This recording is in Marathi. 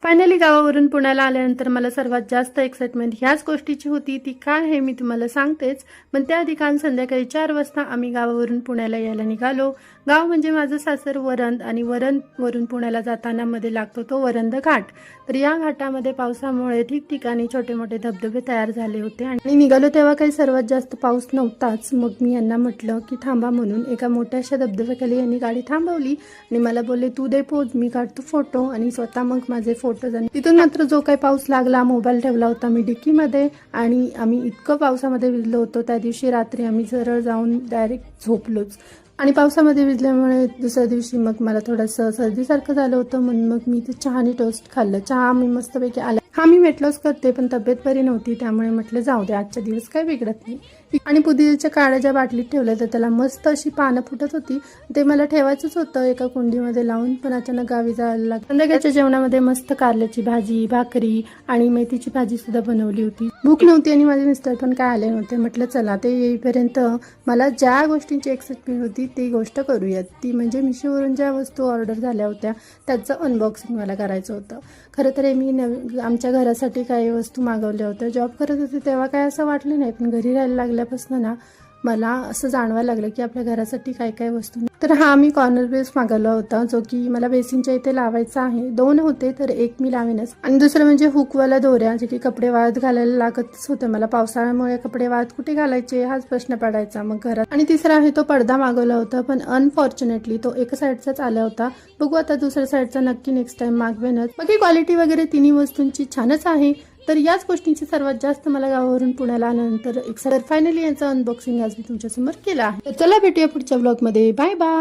फायनली गावावरून पुण्याला आल्यानंतर मला सर्वात जास्त एक्साइटमेंट ह्याच गोष्टीची होती. ती काय हे मी तुम्हाला सांगतेच. पण त्याआधी काल संध्याकाळी 4 वाजता आम्ही गावावरून पुण्याला यायला निघालो. गाव म्हणजे माझं सासर वरंद आणि वरंदवरून पुण्याला जाताना मध्ये लागतो तो वरंद घाट. तर या घाटामध्ये पावसामुळे ठिकठिकाणी छोटे मोठे धबधबे तयार झाले होते आणि निघालो तेव्हा काही सर्वात जास्त पाऊस नव्हताच. मग मी यांना म्हटलं की थांबा म्हणून. एका मोठ्याशा धबधब्याखाली यांनी गाडी थांबवली आणि मला बोलले तू दे पोज, मी काढतो फोटो. आणि स्वतः मग माझे फोटो आणि तिथून मात्र जो काही पाऊस लागला, मोबाईल ठेवला होता मी डिक्कीमध्ये आणि आम्ही इतकं पावसामध्ये भिजलो होतो. त्या दिवशी रात्री आम्ही सरळ जाऊन डायरेक्ट झोपलोच. आणि पावसामध्ये भिजल्यामुळे दुसऱ्या दिवशी मग मला थोडंसं सर्दीसारखं झालं होतं. म्हणून मग मी ते चहानी टोस्ट खाल्लं. चहा मी मस्तपैकी आला. हा मी वेट लॉस करते पण तब्येत बरी नव्हती, त्यामुळे म्हटलं जाऊ दे आजच्या दिवस काही बिघडत नाही. आणि पुदिन्याच्या काड्या ज्या बाटलीत ठेवल्या तर त्याला मस्त अशी पानं फुटत होती. ते मला ठेवायचंच होतं एका कुंडीमध्ये लावून, पण अचानक गावी जायला लागलं. संध्याकाळच्या जेवणामध्ये मस्त कारल्याची भाजी, भाकरी आणि मेथीची भाजी सुद्धा बनवली होती. भूक नव्हती आणि माझे मिस्टर पण काय आले नव्हते. म्हटलं चला ते येईपर्यंत मला ज्या गोष्टींची एक्साइटमेंट होती ती गोष्ट करूयात. ती म्हणजे मिशोवरून ज्या वस्तू ऑर्डर झाल्या होत्या त्याचं अनबॉक्सिंग मला करायचं होतं. खरं तर मी आमच्या घरासाठी काही वस्तू मागवल्या होत्या. जॉब करत होते तेव्हा काय असं वाटलं नाही, पण घरी राहायला लागल्यापासून ना मला असं जाणवायला लागलं की आपल्या घरासाठी काय काय वस्तू. तर हा मी कॉर्नर बेस मागवला होता, जो की मला बेसिनच्या इथे लावायचा आहे. 2 होते तर एक मी लावेनच. आणि दुसरं म्हणजे हुकवाला दोऱ्या, जे की कपडे वाळत घालायला लागतच होते मला. पावसाळ्यामुळे कपडे वाळत कुठे घालायचे हाच प्रश्न पडायचा मग घरात. आणि तिसरा आहे तो पडदा मागवला होता, पण अनफॉर्च्युनेटली तो एका साईडचाच आला होता. बघू आता दुसऱ्या साईडचा नक्की नेक्स्ट टाइम मागवेनच. बाकी क्वालिटी वगैरे तिन्ही वस्तूंची छानच आहे. तर याच गोष्टींची सर्वात जास्त मला गावावरून पुण्याला आल्यानंतर फायनली यांचं अनबॉक्सिंग आज मी तुमच्यासमोर केलं आहे. तर चला भेटूया पुढच्या ब्लॉगमध्ये. Bye bye.